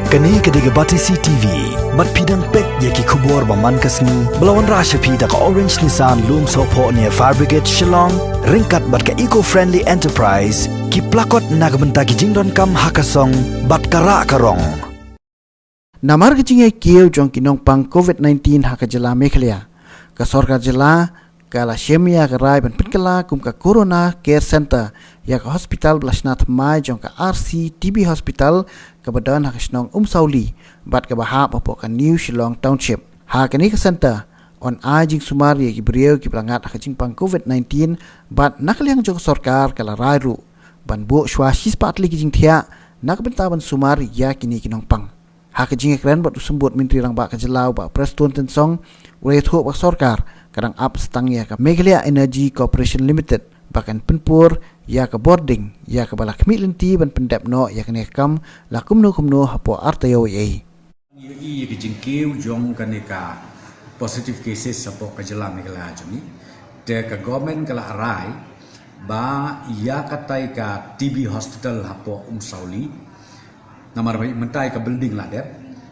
Kani kediga Batisi TV, mat pidang pek yaki kubur baman kasni, belawan rasha pida ka Orange Nissan Loom Sopo near Fire Brigade Shillong, ringkat bat ka eco-friendly enterprise, ki plakot nagbenta ki jingdon kam hakasong, bat kara karong. Namar kecingnya kieu jong kinong pang COVID-19 haka jela Meghalaya. Ka sorka jela kala shemia karai ban pitkala kum ka Corona Care Center ya ka hospital Blasnath Mai jong ka RC TB Hospital ka badan haka shnong Sauli bat ka bahap opo ka New Shillong Township. Haka ni ka center on ajing sumari ki beriau ki pelangat haka jing pang COVID-19 bat nakaliang jong sorkar kala rairu ban bu shwa shispa atli ki jing thia nak bentaban sumari ya kini kinong pang. Haka jing keren bat usembut menteri rang ba ka jelau ba Preston Tensong ulai thuk ba sorkar kadang up stang ya ka Meghalaya Energy Corporation Limited bahkan penpur ya ka boarding ya ka bala kemilenti ban pendap no ya ka nekam la kumno hapo artayo ye i ki jingkeu jong kaneka positive cases sapo ka jela Meghalaya jami de ka government kala arai ba ya katai ka TB hospital hapo Sauli namar bai mentai ka building la dep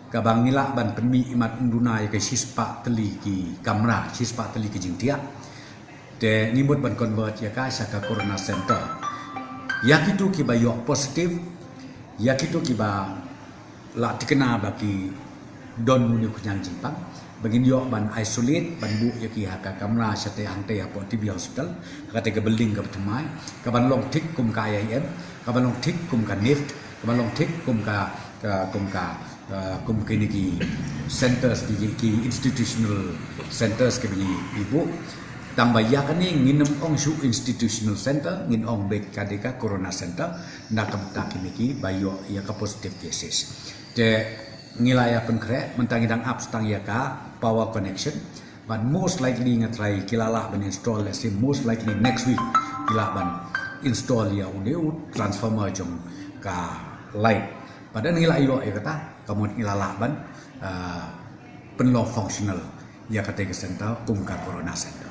ka bangila ban penmi imat unduna ya ka sispa teli ki kamera sispa teli ki jingtia de nimut ban convert ya ka saka corona center ya kitu ki ba yo positive ya kitu ki ba la tikena bagi don muni kunyang jimpang bagin yo ban isolate ban bu ya ki haka kamera sate hante ya po TB hospital kate ka building ka tmai ka ban long tik kum ka IIM ka ban long tik kum ka NIFT ka ban long tik kum kini ki centers ki institutional centers ke bini ibu tambah ya kan ni nginem ong shu institutional center ngin ong bed kadeka corona center nakam takini ki bayo ya ka positive cases de ngilaya penkre mentang idang apps tang ya ka power connection but most likely ngatrai kilala ban install let's say most likely next week kila ban install ya uneu transformer jong ka light pada ngila yo ya kata kamu ngilala ban penlo functional ya kata ke center kum ka corona center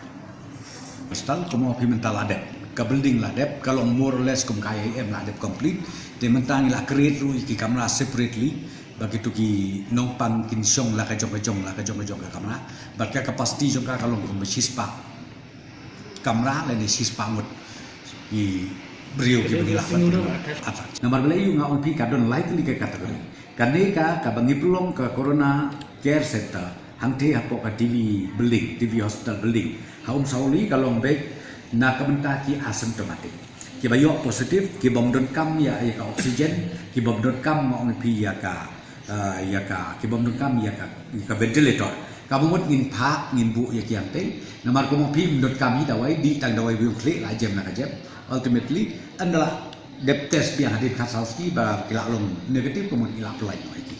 Pasal kamu mental adep ka building la adep kalau more or less kum ka IIM la adep complete de mentang ila create ru ki kamera separately begitu ki nongpang kinsong la ka jong ka kamera barka kapasiti jong ka kalau kum sispa kamera la ni sispa mut i beriu ki begila nomor belayu nga on pi kadon likely ke kategori kaneka ka bangi pulong ke corona care center hangte hapo ka TV building TV hospital building haum Sauli kalong baik na kamenta ki asymptomatic ki bayo positif ki bom don kam ya ka oksigen ki bom don kam ma on pi ya ka ki bom don kam ya ka ventilator kabumut ngin phak ngin bu ya ki ante namar ko mo pi don kam hi dawai di tang dawai bu kle la jem na ka jem ultimately adalah dep test biang hadir kasalski ba kila long negatif kemun ila apply no iki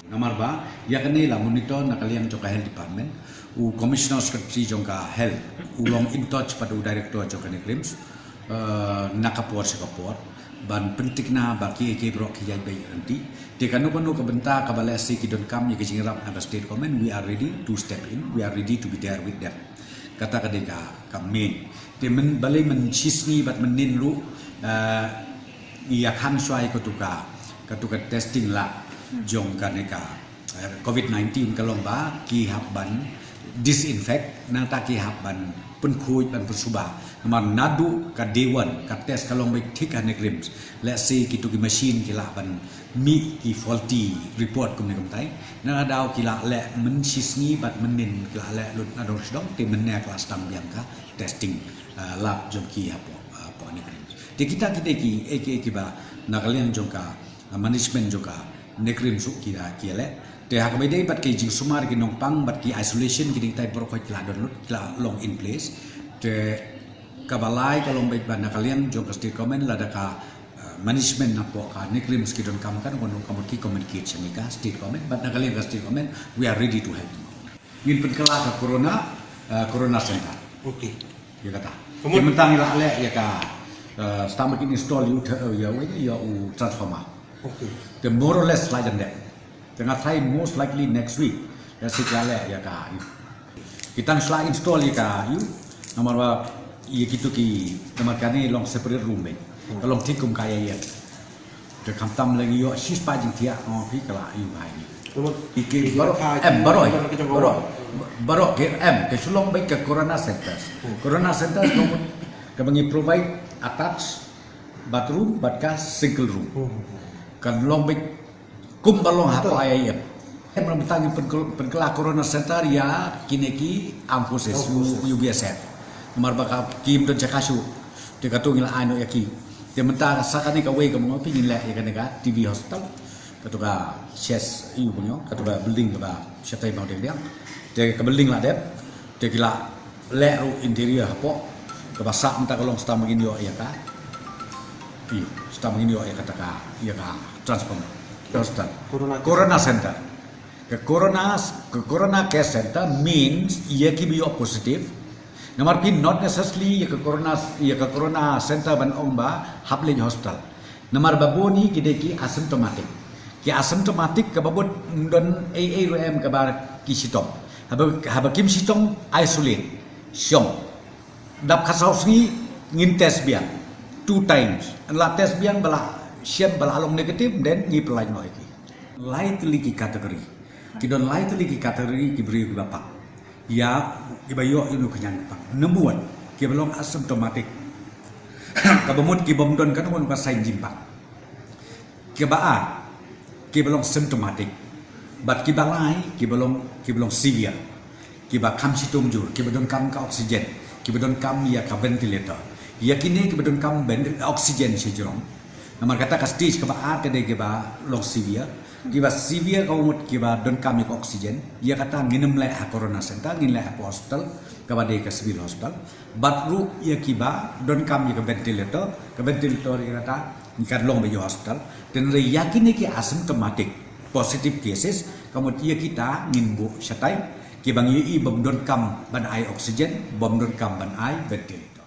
nomor ba ya kene la monitor nakaliang joka health department u commissioner secretary jongka health ulong in touch pada director joka ne claims nakapor sekapor ban pentikna baki ke bro ki jai bai nanti de kanu ke benta ka balasi ki don kam ye ki jingrap na state comment we are ready to step in we are ready to be there with them kata kadeka kami de men balai men sisni bat menin lu ia kan suai ketuka testing la jong kaneka COVID-19 kalong ba ki habban disinfect nang ta ki habban pun khuj ban persuba man nadu ka dewan ka test kalong ba thik ane crims let's say kitu ki machine ki la ban mi ki faulty report kum ne kum tai na daw ki la le men sisni bat menin ki la le lut na dong dong te men ne kelas tam yang ka testing lab jong ki hapo ne di kita ki ba nakalian jongka management jongka nekrim su kira kiale te hak bai dei bat ki jing sumar ki nongpang bat ki isolation ki tai pro ko kila don kila long in place te kabalai kalong bai ban nakalian jongka state comment lada ka management napo ka nekrim ski don kam kan kon kam ki communicate semika state comment bat nakalian ka state comment we are ready to help ngin penkala ka corona center okay ya kata mentang ila le ya ka stomach install you transformer okay the more or less like that tengah try most likely next week ya sikale ya ka kita setelah install ya ka you nomor ba ya gitu ki nomor kani long separate room kalau tikum kaya ya de kam tam lagi yo sis pa jing tia ngo pi kala yu bai ni Iki barok ke ke sulong baik ke corona centers kamu ke bangi provide attached bathroom batka single room kan long baik kum balong apa ayam yang bertangi penkela corona center ya kineki ampuses UBSF nomor baka kim don cakasu de katungil ano yaki dia mentah sakani ka way ka mga pingin leh ya kanega TV hospital katuka chess iu punyo katuka building ka shatai mau dia ke building lah dep dia kila leh ru interior hapo ka basak mentah kalong sta mangin yo ya ka sta mangin yo ya kataka ya ka transform hospital corona center ke corona care center means ia ki bio positive nomor pin not necessarily ya ke corona center ban ongba haplin hospital nomor baboni kideki asymptomatic ki asymptomatic ke babut don ARM ke bar ki sitong haba kim sitong isolate syong dap khasau sni ngin test biang 2 times la test biang bala sian bala along negatif dan ngi pelai noi ki lightly ki kategori ki don lightly ki kategori ki beri bapak ya ibayo inu kenyang pak nembuan ki belum asymptomatic kabamut ki bomdon kan mon ka sain jimpak ki baa ki belum symptomatic bat ki balai ki belum severe ki ba kam situm jur ki bedon kam ka oksigen ki bedon kam ya ka ventilator ya kini ki bedon kam ben oksigen sejrong nomor kata ka stage ka baa ka de ki ba long severe kiba severe kaumut kiba don kami ke oksigen dia kata nginem le corona center ngin le hospital kaba de ke civil hospital batru ya kiba don kami ke ventilator ya kata nikat long be hospital dan re yakin ki asymptomatic positive cases kamu dia kita ngin bu syatai kibang yi bom don kam ban ai oksigen bom don kam ban ai ventilator